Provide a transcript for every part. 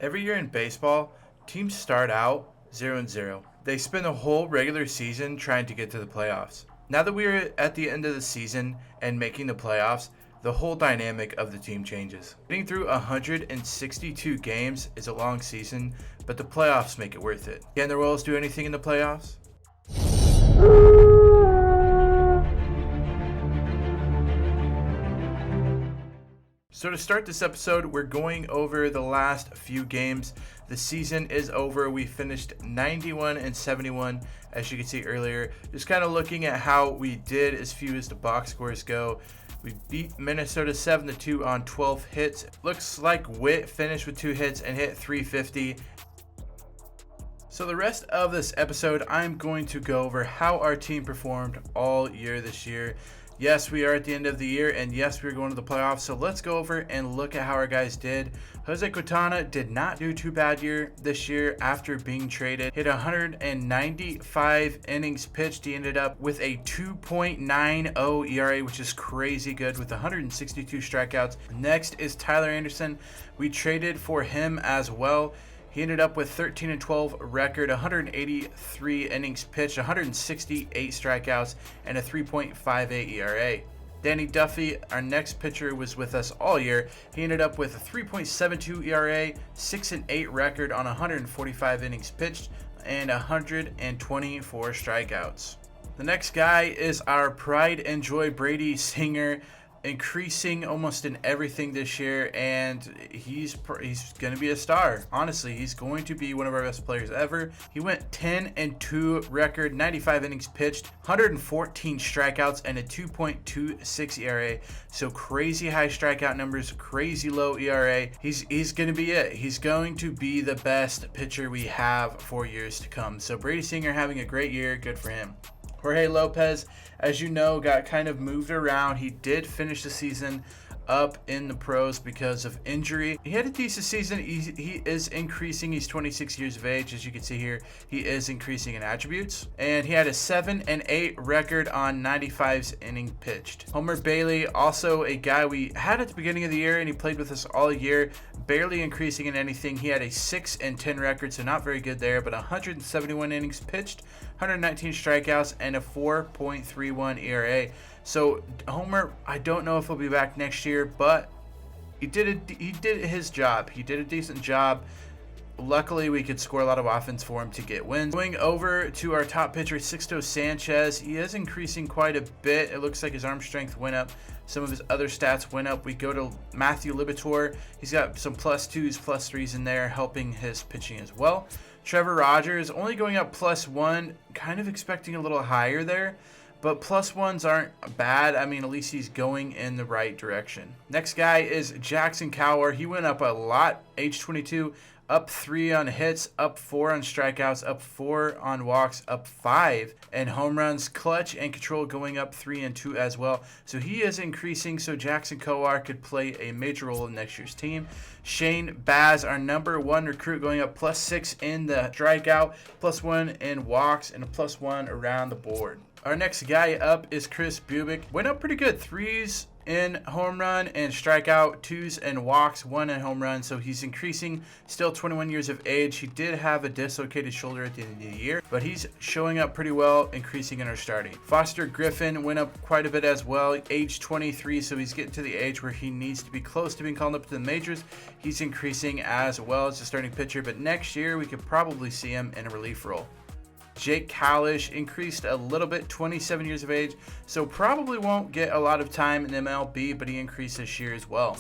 Every year in baseball, teams start out 0-0. They spend the whole regular season trying to get to the playoffs. Now that we're at the end of the season and making the playoffs, the whole dynamic of the team changes. Getting through 162 games is a long season, but the playoffs make it worth it. Can the Royals do anything in the playoffs? So to start this episode, we're going over the last few games. The season is over. We finished 91-71, as you can see earlier. Just kind of looking at how we did as few as the box scores go. We beat Minnesota 7-2 on 12 hits. Looks like Witt finished with 2 hits and hit .350. So the rest of this episode, I'm going to go over how our team performed all year this year. Yes, we are at the end of the year, and yes, we're going to the playoffs. So let's go over and look at how our guys did. Jose Quintana did not do too bad this year after being traded. Hit 195 innings pitched. He ended up with a 2.90 ERA, which is crazy good, with 162 strikeouts. Next is Tyler Anderson. We traded for him as well. He ended up with 13-12 record, 183 innings pitched, 168 strikeouts, and a 3.58 ERA. Danny Duffy, our next pitcher, was with us all year. He ended up with a 3.72 ERA, 6-8 record on 145 innings pitched, and 124 strikeouts. The next guy is our pride and joy, Brady Singer, increasing almost in everything this year, and he's going to be a star. Honestly, he's going to be one of our best players ever. He went 10-2 record, 95 innings pitched, 114 strikeouts, and a 2.26 ERA. So crazy high strikeout numbers, crazy low ERA. He's going to be it. He's going to be the best pitcher we have for years to come. So Brady Singer having a great year. Good for him. Jorge Lopez, as you know, got kind of moved around. He did finish the season up in the pros because of injury. He had a decent season. He is increasing. He's 26 years of age. As you can see here, he is increasing in attributes. And he had a 7-8 record on 95 innings pitched. Homer Bailey, also a guy we had at the beginning of the year, and he played with us all year, barely increasing in anything. He had a 6-10 record, so not very good there, but 171 innings pitched, 119 strikeouts, and a 4.31 ERA. So Homer, I don't know if he'll be back next year, but he did his job. He did a decent job. Luckily, we could score a lot of offense for him to get wins. Going over to our top pitcher, Sixto Sanchez. He is increasing quite a bit. It looks like his arm strength went up. Some of his other stats went up. We go to Matthew Liberatore. He's got some +2s, +3s in there, helping his pitching as well. Trevor Rogers only going up +1, kind of expecting a little higher there. But +1s aren't bad. I mean, at least he's going in the right direction. Next guy is Jackson Kowar. He went up a lot, age 22, up 3 on hits, up 4 on strikeouts, up 4 on walks, up 5 and home runs. Clutch and control going up 3 and 2 as well. So he is increasing, so Jackson Kowar could play a major role in next year's team. Shane Baz, our number 1 recruit, going up +6 in the strikeout, +1 in walks, and a +1 around the board. Our next guy up is Chris Bubick. Went up pretty good. 3s in home run and strikeout, 2s and walks, 1 in home run. So he's increasing, still 21 years of age. He did have a dislocated shoulder at the end of the year, but he's showing up pretty well, increasing in our starting. Foster Griffin went up quite a bit as well, age 23, so he's getting to the age where he needs to be close to being called up to the majors. He's increasing as well as a starting pitcher, but next year we could probably see him in a relief role. Jake Kalish increased a little bit, 27 years of age, so probably won't get a lot of time in MLB, but he increased this year as well.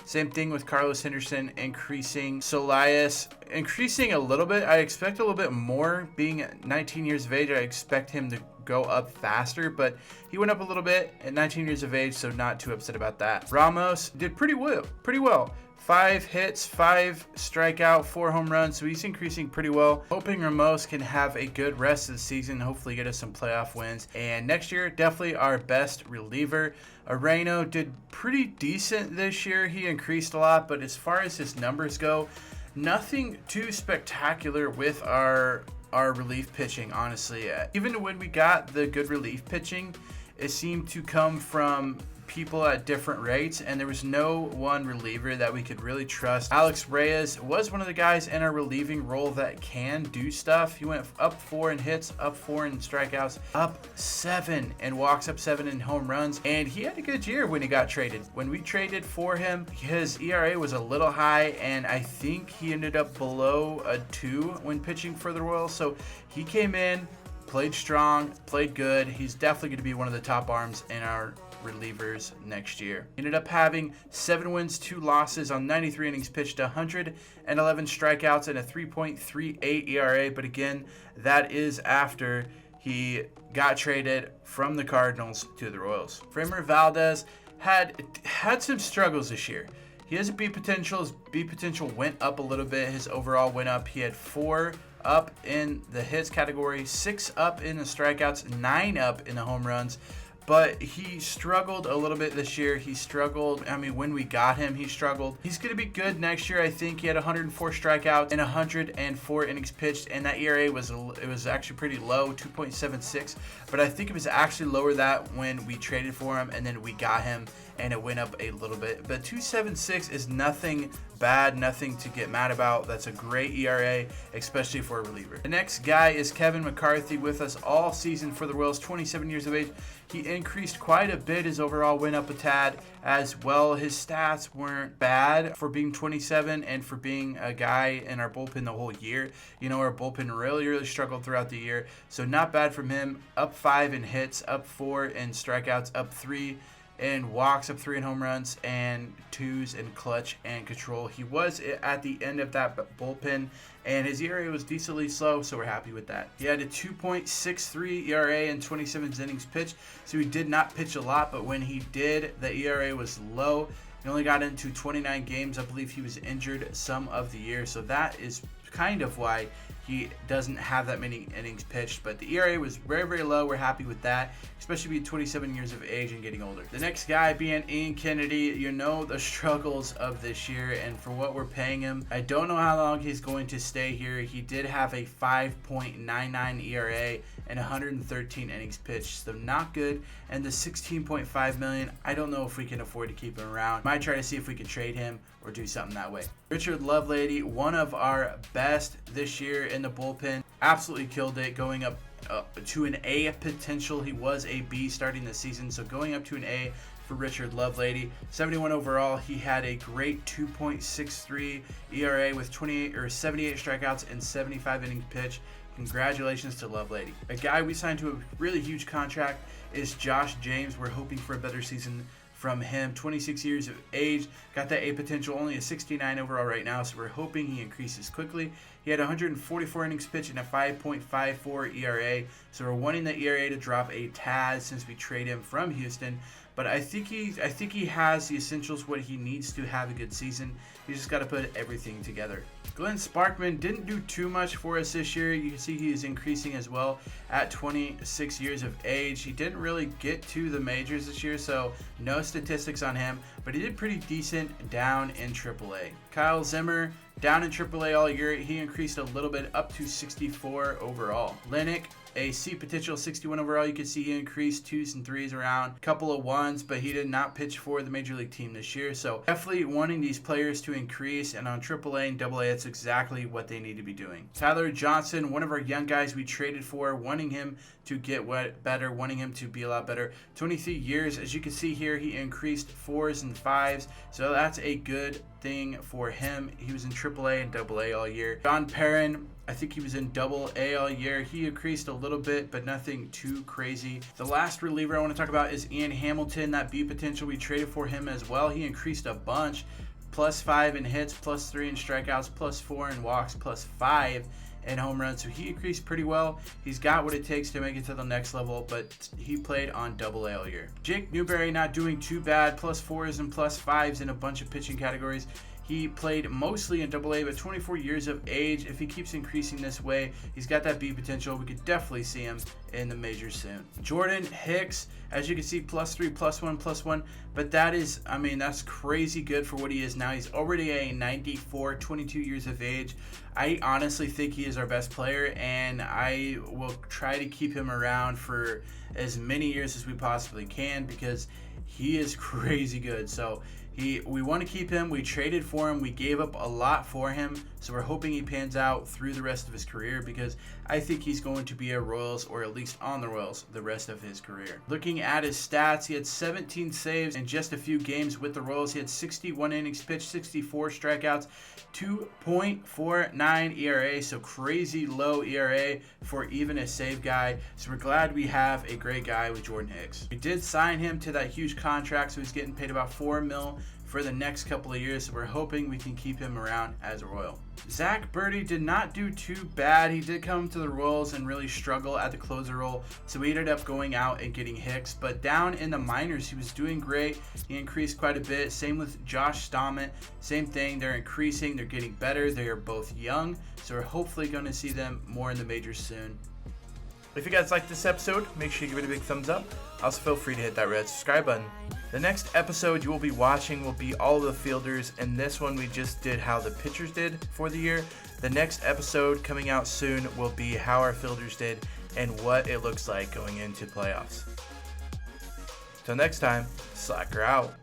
Same thing with Carlos Henderson increasing. Solias increasing a little bit. I expect a little bit more. Being 19 years of age, I expect him to go up faster, but he went up a little bit at 19 years of age, so not too upset about that. Ramos did pretty well. 5 hits, 5 strikeout, 4 home runs, so he's increasing pretty well. Hoping Ramos can have a good rest of the season, hopefully get us some playoff wins. And next year, definitely our best reliever. Areno did pretty decent this year. He increased a lot, but as far as his numbers go, nothing too spectacular with our relief pitching, honestly. Even when we got the good relief pitching, it seemed to come from people at different rates, and there was no one reliever that we could really trust. Alex Reyes was one of the guys in our relieving role that can do stuff. He went up 4 in hits, up 4 in strikeouts, up 7 in walks, up 7 in home runs, and he had a good year when he got traded. When we traded for him, his ERA was a little high, and I think he ended up below a 2 when pitching for the Royals. So he came in, played strong, played good. He's definitely going to be one of the top arms in our relievers next year. Ended up having 7 wins, 2 losses on 93 innings pitched, 111 strikeouts, and a 3.38 ERA. But again, that is after he got traded from the Cardinals to the Royals. Framber Valdez had some struggles this year. He has a B potential. His B potential went up a little bit. His overall went up. He had 4 up in the hits category, 6 up in the strikeouts, 9 up in the home runs. But he struggled a little bit this year. He struggled. I mean, when we got him, he struggled. He's going to be good next year. I think he had 104 strikeouts and 104 innings pitched, and that ERA was actually pretty low, 2.76. But I think it was actually lower that when we traded for him, and then we got him, and it went up a little bit. But 2.76 is nothing bad, nothing to get mad about. That's a great ERA, especially for a reliever. The next guy is Kevin McCarthy, with us all season for the Royals, 27 years of age. He increased quite a bit. His overall went up a tad as well. His stats weren't bad for being 27 and for being a guy in our bullpen the whole year. You know, our bullpen really struggled throughout the year. So not bad from him. Up 5 in hits, up 4 in strikeouts, up 3 in walks, up 3 in home runs, and 2s in clutch and control. He was at the end of that bullpen, and his ERA was decently slow, so we're happy with that. He had a 2.63 ERA in 27 innings pitched, so he did not pitch a lot, but when he did, the ERA was low. He only got into 29 games. I believe he was injured some of the year, so that is kind of why he doesn't have that many innings pitched, but the ERA was very low. We're happy with that, especially being 27 years of age and getting older. The next guy being Ian Kennedy. You know the struggles of this year, and for what we're paying him, I don't know how long he's going to stay here. He did have a 5.99 ERA and 113 innings pitched, so not good. And the $16.5 million, I don't know if we can afford to keep him around. Might try to see if we can trade him or do something that way. Richard Lovelady, one of our best this year in the bullpen, absolutely killed it, going up to an A potential. He was a B starting the season, so going up to an A for Richard Lovelady. 71 overall. He had a great 2.63 ERA with 78 strikeouts and 75 innings pitched. Congratulations to Lovelady. A guy we signed to a really huge contract is Josh James. We're hoping for a better season from him. 26 years of age, got that A potential, only a 69 overall right now, so we're hoping he increases quickly. He had 144 innings pitched and a 5.54 ERA, so we're wanting the ERA to drop a tad since we trade him from Houston. But I think he has the essentials, what he needs to have a good season. He's just got to put everything together. Glenn Sparkman didn't do too much for us this year. You can see he is increasing as well at 26 years of age. He didn't really get to the majors this year, so no statistics on him, but he did pretty decent down in AAA. Kyle Zimmer, down in AAA all year. He increased a little bit up to 64 overall. Lennox, a C potential, 61 overall. You can see he increased 2s and 3s around, a couple of 1s, but he did not pitch for the major league team this year. So definitely wanting these players to increase, and on AAA and AA, that's exactly what they need to be doing. Tyler Johnson, one of our young guys we traded for, wanting him to get better, wanting him to be a lot better. 23 years, as you can see here, he increased 4s and 5s, so that's a good thing for him. He was in AAA and AA all year. John Perrin, I think he was in AA all year. He increased a little bit, but nothing too crazy. The last reliever I want to talk about is Ian Hamilton, that B potential. We traded for him as well. He increased a bunch. +5 in hits, +3 in strikeouts, +4 in walks, +5 in home runs. So he increased pretty well. He's got what it takes to make it to the next level, but he played on AA all year. Jake Newberry not doing too bad, +4s and +5s in a bunch of pitching categories. He played mostly in AA, but 24 years of age. If he keeps increasing this way, he's got that B potential. We could definitely see him in the majors soon. Jordan Hicks, as you can see, +3, +1, +1, but that is, I mean, that's crazy good for what he is now. He's already a 94, 22 years of age. I honestly think he is our best player, and I will try to keep him around for as many years as we possibly can because he is crazy good. So we want to keep him. We traded for him. We gave up a lot for him. So we're hoping he pans out through the rest of his career because I think he's going to be a Royals, or at least on the Royals, the rest of his career. Looking at his stats, he had 17 saves in just a few games with the Royals. He had 61 innings pitched, 64 strikeouts, 2.49 ERA. So crazy low ERA for even a save guy. So we're glad we have a great guy with Jordan Hicks. We did sign him to that huge contract, so he's getting paid about $4 million for the next couple of years, so we're hoping we can keep him around as a Royal. Zach Birdie did not do too bad. He did come to the Royals and really struggle at the closer role, so we ended up going out and getting Hicks. But down in the minors, he was doing great. He increased quite a bit. Same with Josh Stommett. Same thing. They're increasing. They're getting better. They are both young, so we're hopefully going to see them more in the majors soon. If you guys liked this episode, make sure you give it a big thumbs up. Also, feel free to hit that red subscribe button. The next episode you will be watching will be all the fielders, and this one we just did how the pitchers did for the year. The next episode coming out soon will be how our fielders did and what it looks like going into playoffs. Till next time, Slacker out.